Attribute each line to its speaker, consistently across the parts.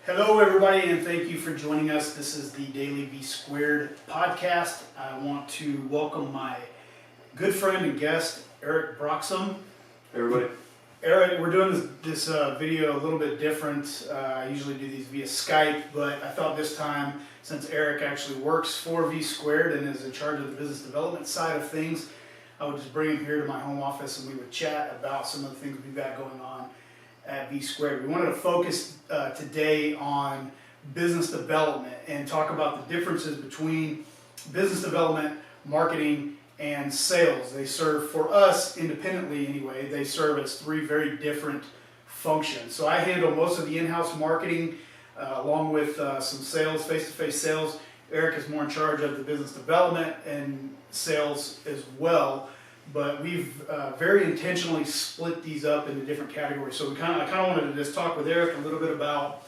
Speaker 1: Hello, everybody, and thank you for joining us. This is the Daily V Squared podcast. I want to welcome my good friend and guest, Eric Brocksome.
Speaker 2: Everybody.
Speaker 1: Eric, we're doing this video a little bit different. I usually do these via Skype, but I thought this time, since Eric actually works for V Squared and is in charge of the business development side of things, I would just bring him here to my home office and we would chat about some of the things we've got going on at V Squared. We wanted to focus today on business development and talk about the differences between business development, marketing, and sales. They serve, for us independently anyway, they serve as three very different functions. So I handle most of the in-house marketing along with some sales, face-to-face sales. Eric is more in charge of the business development and sales as well. But we've very intentionally split these up into different categories. So I kind of wanted to just talk with Eric a little bit about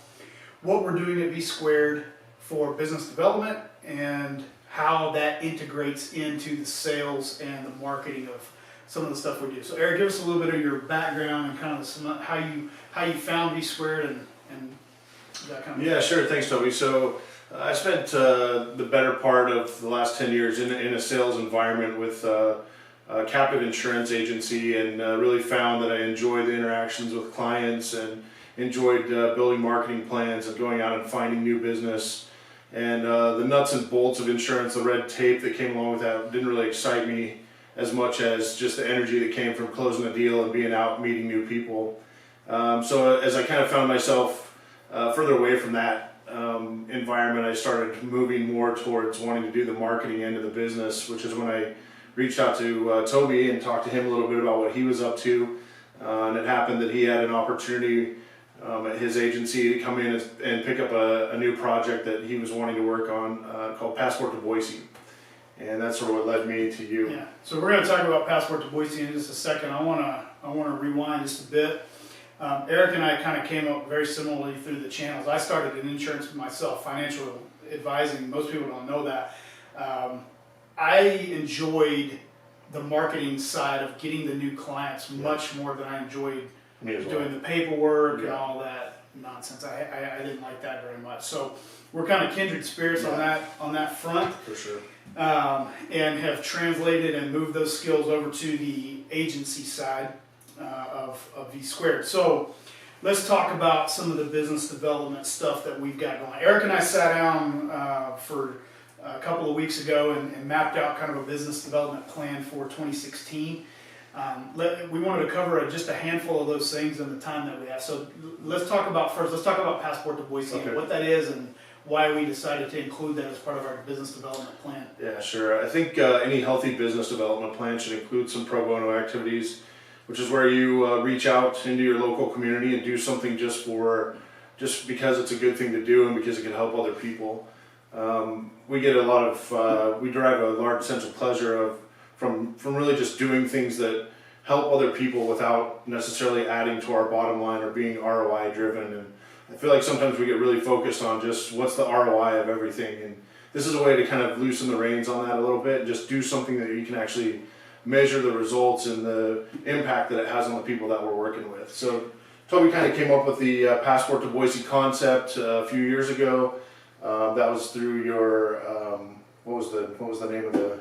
Speaker 1: what we're doing at V Squared for business development and how that integrates into the sales and the marketing of some of the stuff we do. So Eric, give us a little bit of your background and kind of how you found V Squared and that kind of
Speaker 2: Yeah, sure. Thanks, Toby. So I spent the better part of the last 10 years in a sales environment with a captive insurance agency, and really found that I enjoyed the interactions with clients and enjoyed building marketing plans and going out and finding new business. And the nuts and bolts of insurance, the red tape that came along with that, didn't really excite me as much as just the energy that came from closing a deal and being out meeting new people. So as I kind of found myself further away from that environment, I started moving more towards wanting to do the marketing end of the business, which is when I reached out to Toby and talked to him a little bit about what he was up to. And it happened that he had an opportunity at his agency to come in and pick up a new project that he was wanting to work on called Passport to Boise. And that's sort of what led me to you.
Speaker 1: Yeah. So we're going to talk about Passport to Boise in just a second. I want to rewind just a bit. Eric and I kind of came up very similarly through the channels. I started in insurance myself, financial advising. Most people don't know that. I enjoyed the marketing side of getting the new clients much more than I enjoyed doing the paperwork and all that nonsense. I didn't like that very much. So we're kind of kindred spirits on that front.
Speaker 2: For sure.
Speaker 1: And have translated and moved those skills over to the agency side of V Squared. So let's talk about some of the business development stuff that we've got going. Eric and I sat down for a couple of weeks ago and mapped out kind of a business development plan for 2016. We wanted to cover just a handful of those things in the time that we have. So let's talk about Passport to Boise and what that is and why we decided to include that as part of our business development plan.
Speaker 2: Yeah, sure. I think any healthy business development plan should include some pro bono activities, which is where you reach out into your local community and do something just because it's a good thing to do and because it can help other people. We get we derive a large sense of pleasure from really just doing things that help other people without necessarily adding to our bottom line or being ROI driven. And I feel like sometimes we get really focused on just what's the ROI of everything. And this is a way to kind of loosen the reins on that a little bit and just do something that you can actually measure the results and the impact that it has on the people that we're working with. So Toby kind of came up with the Passport to Boise concept a few years ago. That was through your what was the name of the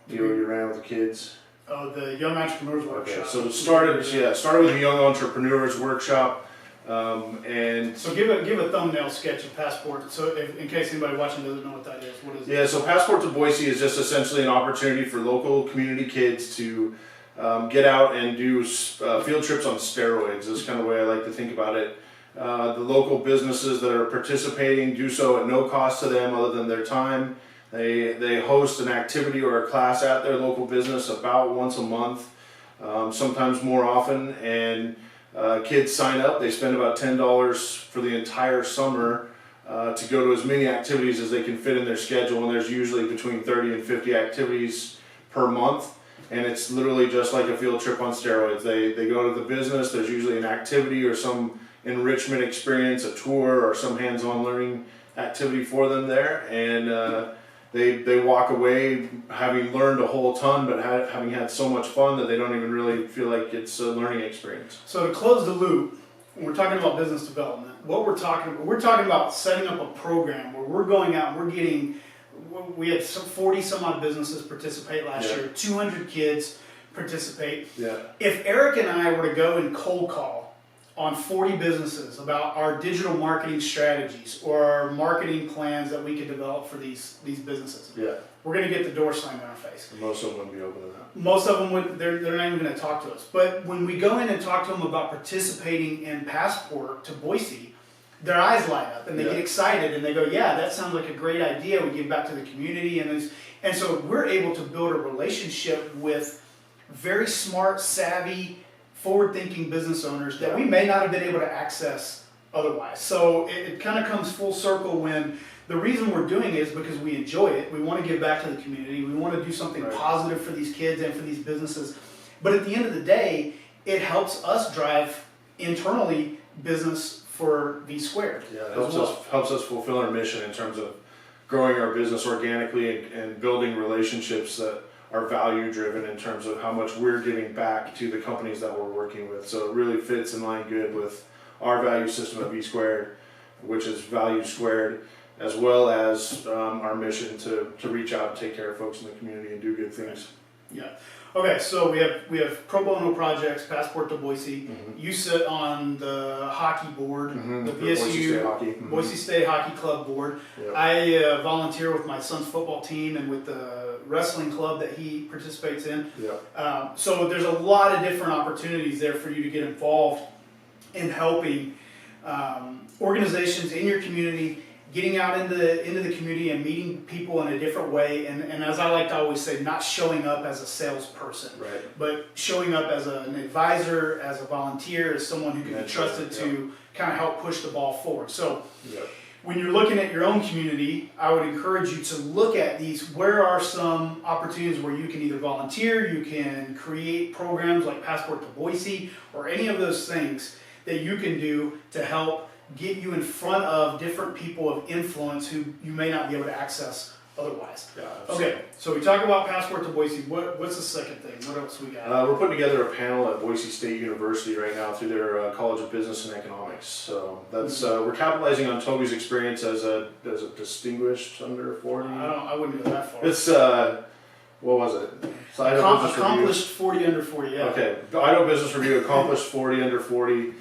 Speaker 2: deal you ran with the kids?
Speaker 1: Oh, the Young Entrepreneurs Workshop.
Speaker 2: Okay, so it started with the Young Entrepreneurs Workshop, and
Speaker 1: so give a thumbnail sketch of Passport. So in case anybody watching doesn't know what that is, what is it?
Speaker 2: Yeah, so Passport to Boise is just essentially an opportunity for local community kids to get out and do field trips on steroids. Is kind of the way I like to think about it. The local businesses that are participating do so at no cost to them other than their time. They host an activity or a class at their local business about once a month, sometimes more often, and kids sign up. They spend about $10 for the entire summer to go to as many activities as they can fit in their schedule, and there's usually between 30 and 50 activities per month, and it's literally just like a field trip on steroids. They go to the business, there's usually an activity or some enrichment experience, a tour, or some hands-on learning activity for them there, and they walk away having learned a whole ton, but having had so much fun that they don't even really feel like it's a learning experience.
Speaker 1: So to close the loop, when we're talking about business development, what we're talking about setting up a program where we're going out and we had some 40 some odd businesses participate last year, 200 kids participate.
Speaker 2: Yeah.
Speaker 1: If Eric and I were to go and cold call on 40 businesses about our digital marketing strategies or our marketing plans that we could develop for these businesses, we're going to get the door slammed in our face.
Speaker 2: And most of them wouldn't be open to that.
Speaker 1: Most of them would. They're not even going to talk to us. But when we go in and talk to them about participating in Passport to Boise, their eyes light up and they get excited and they go, "Yeah, that sounds like a great idea. We give back to the community." And so we're able to build a relationship with very smart, savvy, forward-thinking business owners that we may not have been able to access otherwise. So it kind of comes full circle when the reason we're doing it is because we enjoy it. We want to give back to the community. We want to do something positive for these kids and for these businesses. But at the end of the day, it helps us drive internally business for V Squared.
Speaker 2: Yeah, it helps us fulfill our mission in terms of growing our business organically and building relationships that are value driven in terms of how much we're giving back to the companies that we're working with. So it really fits in line good with our value system at V Squared, which is value squared, as well as our mission to reach out and take care of folks in the community and do good things.
Speaker 1: Yeah. Okay, so we have pro bono projects, Passport to Boise. You sit on the hockey board, the VSU Boise State Hockey Club board.
Speaker 2: Yep.
Speaker 1: I volunteer with my son's football team and with the wrestling club that he participates in.
Speaker 2: Yep.
Speaker 1: So there's a lot of different opportunities there for you to get involved in helping organizations in your community, getting out into the community and meeting people in a different way, and as I like to always say, not showing up as a salesperson, but showing up as an advisor, as a volunteer, as someone who can be trusted to kind of help push the ball forward. So when you're looking at your own community, I would encourage you to look at these. Where are some opportunities where you can either volunteer, you can create programs like Passport to Boise, or any of those things that you can do to help get you in front of different people of influence who you may not be able to access otherwise. Okay, so we talk about Passport to Boise. What's the second thing? What else we got?
Speaker 2: We're putting together a panel at Boise State University right now through their College of Business and Economics. So that's we're capitalizing on Toby's experience as a distinguished under 40.
Speaker 1: I wouldn't go that far.
Speaker 2: It's what was it?
Speaker 1: Accomplished 40 under 40. Yeah.
Speaker 2: Okay, Idaho Business Review accomplished 40 under 40.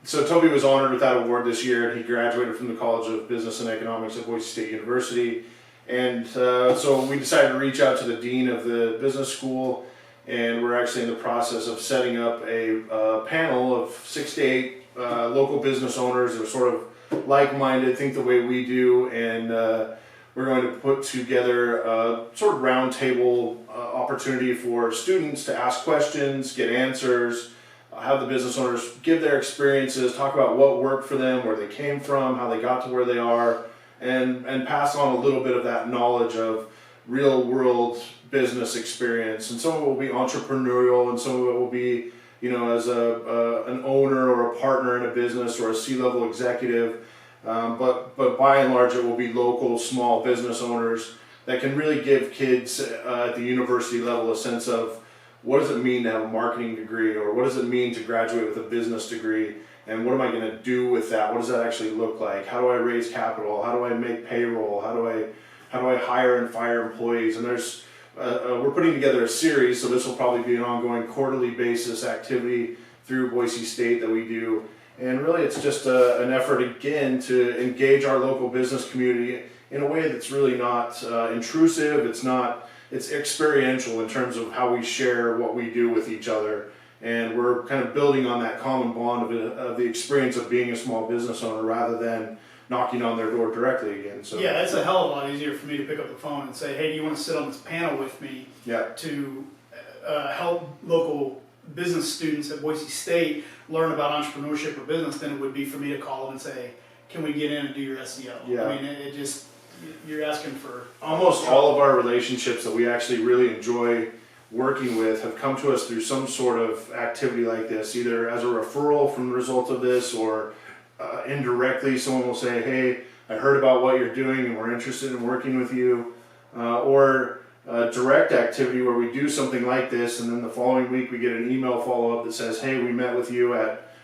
Speaker 2: So Toby was honored with that award this year, and he graduated from the College of Business and Economics at Boise State University. And so we decided to reach out to the dean of the business school, and we're actually in the process of setting up a panel of 6 to 8 local business owners who are sort of like-minded, think the way we do, and we're going to put together a sort of roundtable opportunity for students to ask questions, get answers, have the business owners give their experiences, talk about what worked for them, where they came from, how they got to where they are, and pass on a little bit of that knowledge of real world business experience. And some of it will be entrepreneurial, and some of it will be, as an owner or a partner in a business or a C-level executive. But by and large, it will be local small business owners that can really give kids at the university level a sense of, what does it mean to have a marketing degree, or what does it mean to graduate with a business degree, and what am I going to do with that? What does that actually look like? How do I raise capital? How do I make payroll? How do I hire and fire employees? And there's we're putting together a series, so this will probably be an ongoing quarterly basis activity through Boise State that we do, and really it's just an effort again to engage our local business community in a way that's really not intrusive. It's experiential in terms of how we share what we do with each other, and we're kind of building on that common bond of the experience of being a small business owner rather than knocking on their door directly again. So
Speaker 1: yeah, it's a hell of a lot easier for me to pick up the phone and say, hey, do you want to sit on this panel with me to help local business students at Boise State learn about entrepreneurship or business than it would be for me to call them and say, can we get in and do your SEO?
Speaker 2: Yeah.
Speaker 1: I mean, you're asking for
Speaker 2: almost all of our relationships that we actually really enjoy working with have come to us through some sort of activity like this, either as a referral from the result of this, or indirectly someone will say, hey, I heard about what you're doing and we're interested in working with you, or direct activity where we do something like this and then the following week we get an email follow-up that says, hey, we met with you at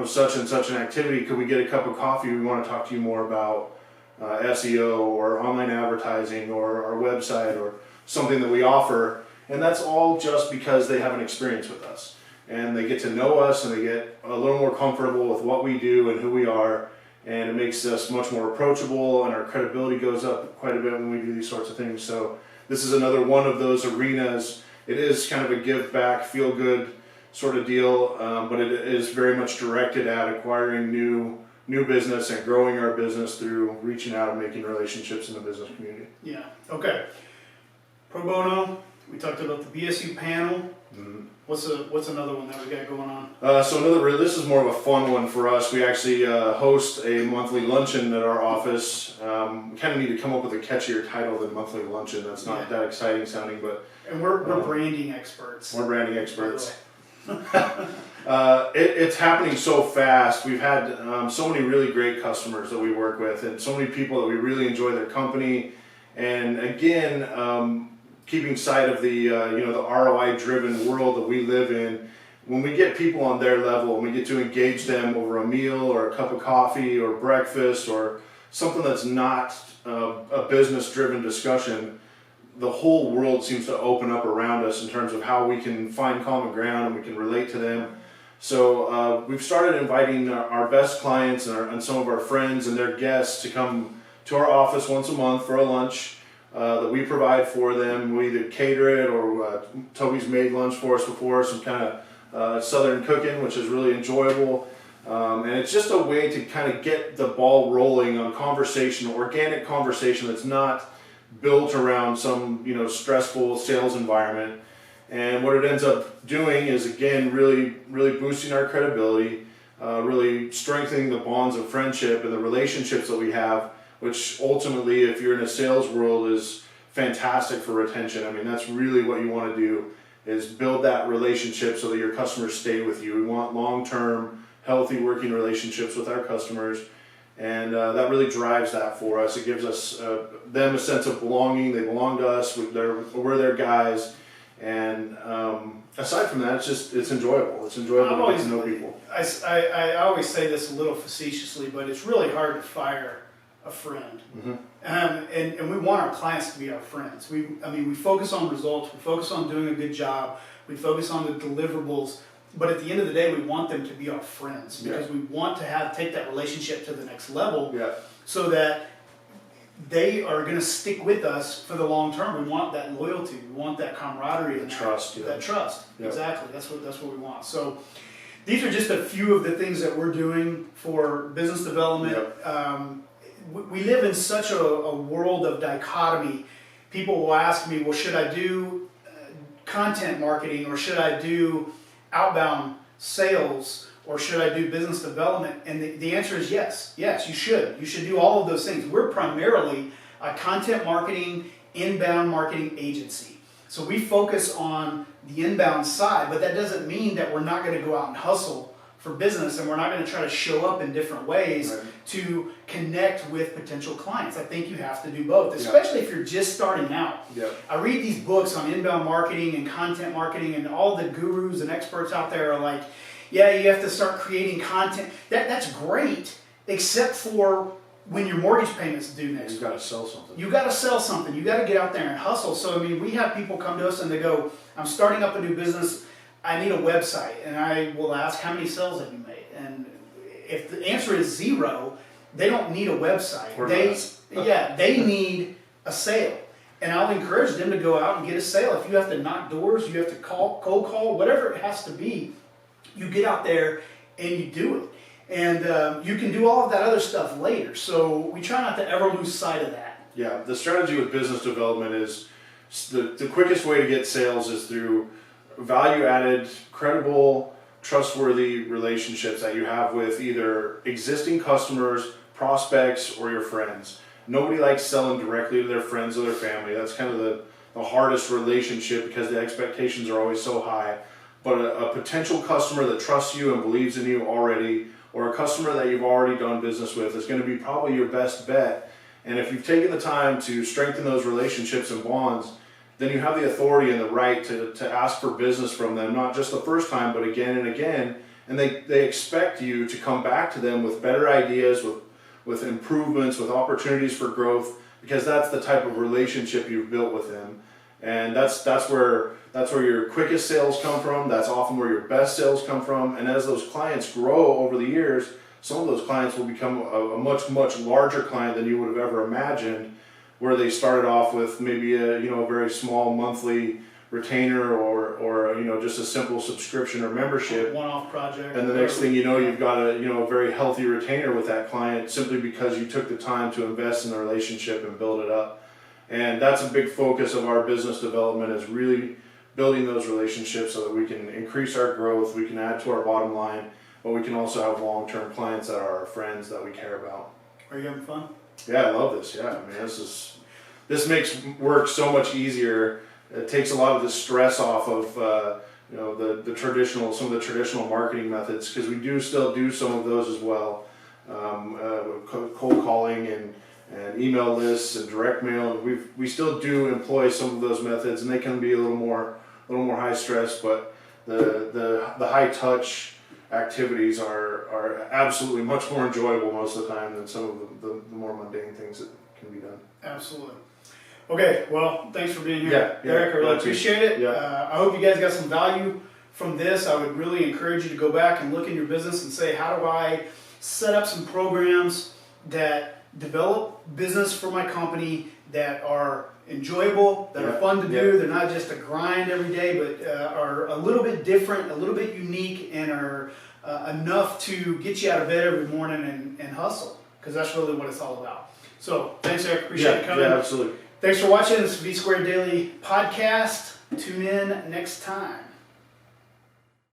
Speaker 2: such and such an activity. Could we get a cup of coffee? We want to talk to you more about SEO or online advertising or our website or something that we offer. And that's all just because they have an experience with us. And they get to know us and they get a little more comfortable with what we do and who we are. And it makes us much more approachable, and our credibility goes up quite a bit when we do these sorts of things. So this is another one of those arenas. It is kind of a give back, feel good sort of deal, but it is very much directed at acquiring new business and growing our business through reaching out and making relationships in the business community.
Speaker 1: Yeah. Okay. Pro bono. We talked about the BSU panel.
Speaker 2: Mm-hmm.
Speaker 1: What's another one that we got going on?
Speaker 2: This is more of a fun one for us. We actually host a monthly luncheon at our office. We kind of need to come up with a catchier title than monthly luncheon. That's not that exciting sounding, but
Speaker 1: and we're branding experts.
Speaker 2: We're branding experts. It's happening so fast. We've had so many really great customers that we work with, and so many people that we really enjoy their company. And again, keeping sight of the the ROI-driven world that we live in, when we get people on their level and we get to engage them over a meal or a cup of coffee or breakfast or something that's not a business-driven discussion, the whole world seems to open up around us in terms of how we can find common ground and we can relate to them. So we've started inviting our best clients and some of our friends and their guests to come to our office once a month for a lunch that we provide for them. We either cater it or Toby's made lunch for us before, some kind of southern cooking, which is really enjoyable. And it's just a way to kind of get the ball rolling on conversation, organic conversation that's not built around some stressful sales environment. And what it ends up doing is, again, really boosting our credibility, really strengthening the bonds of friendship and the relationships that we have, which ultimately, if you're in a sales world, is fantastic for retention. I mean, that's really what you want to do, is build that relationship so that your customers stay with you. We want long-term, healthy working relationships with our customers. And that really drives that for us. It gives us them a sense of belonging. They belong to us. We're their guys. And aside from that, it's enjoyable. It's enjoyable to get to know people.
Speaker 1: I always say this a little facetiously, but it's really hard to fire a friend.
Speaker 2: Mm-hmm.
Speaker 1: And we want our clients to be our friends. We focus on results. We focus on doing a good job. We focus on the deliverables. But at the end of the day, we want them to be our friends because we want to take that relationship to the next level so that they are going to stick with us for the long term. We want that loyalty. We want that camaraderie.
Speaker 2: And trust.
Speaker 1: That trust. Yeah. Exactly. That's what we want. So these are just a few of the things that we're doing for business development. We live in such a world of dichotomy. People will ask me, well, should I do content marketing, or should I do outbound sales, or should I do business development? And the answer is yes. Yes, you should. You should do all of those things. We're primarily a content marketing, inbound marketing agency. So we focus on the inbound side, but that doesn't mean that we're not going to go out and hustle for business, and we're not going to try to show up in different ways to connect with potential clients. I think you have to do both, especially if you're just starting out. I read these books on inbound marketing and content marketing, and all the gurus and experts out there are like, yeah, you have to start creating content. That's great, except for when your mortgage payments due next week.
Speaker 2: You've got to sell something.
Speaker 1: You got to sell something. You got to get out there and hustle. So we have people come to us and they go, I'm starting up a new business. I need a website. And I will ask, how many sales have you made? And if the answer is 0, they don't need a website. They need a sale. And I'll encourage them to go out and get a sale. If you have to knock doors, you have to cold call, whatever it has to be, you get out there and you do it. And you can do all of that other stuff later. So we try not to ever lose sight of that.
Speaker 2: Yeah, the strategy with business development is the quickest way to get sales is through value-added, credible, trustworthy relationships that you have with either existing customers, prospects, or your friends. Nobody likes selling directly to their friends or their family. That's kind of the hardest relationship because the expectations are always so high. But a potential customer that trusts you and believes in you already, or a customer that you've already done business with, is going to be probably your best bet. And if you've taken the time to strengthen those relationships and bonds, then you have the authority and the right to ask for business from them, not just the first time, but again and again. and they expect you to come back to them with better ideas, with improvements, with opportunities for growth, because that's the type of relationship you've built with them. And that's where your quickest sales come from. That's often where your best sales come from. And as those clients grow over the years, some of those clients will become a much larger client than you would have ever imagined, where they started off with maybe a very small monthly retainer or just a simple subscription or membership,
Speaker 1: one-off project,
Speaker 2: and the next thing you know, you've got a very healthy retainer with that client, simply because you took the time to invest in the relationship and build it up. And that's a big focus of our business development, is really building those relationships so that we can increase our growth, we can add to our bottom line, but we can also have long-term clients that are our friends that we care about.
Speaker 1: Are you having fun?
Speaker 2: Yeah, I love this. Yeah, I mean, this makes work so much easier. It takes a lot of the stress off of some of the traditional marketing methods, because we do still do some of those as well, cold calling and email lists and direct mail. We still do employ some of those methods, and they can be a little more high stress, but the high touch activities are absolutely much more enjoyable most of the time than some of the more mundane things that can be done.
Speaker 1: Absolutely. Okay, well, thanks for being here,
Speaker 2: Yeah,
Speaker 1: Eric. I really appreciate it.
Speaker 2: Yeah.
Speaker 1: I hope you guys got some value from this. I would really encourage you to go back and look in your business and say, how do I set up some programs that develop business for my company that are enjoyable, that are fun to do. They're not just a grind every day, but are a little bit different, a little bit unique, and are enough to get you out of bed every morning and hustle, because that's really what it's all about. So thanks, Eric. Appreciate you coming.
Speaker 2: Yeah, absolutely.
Speaker 1: Thanks for watching this V Squared Daily podcast. Tune in next time.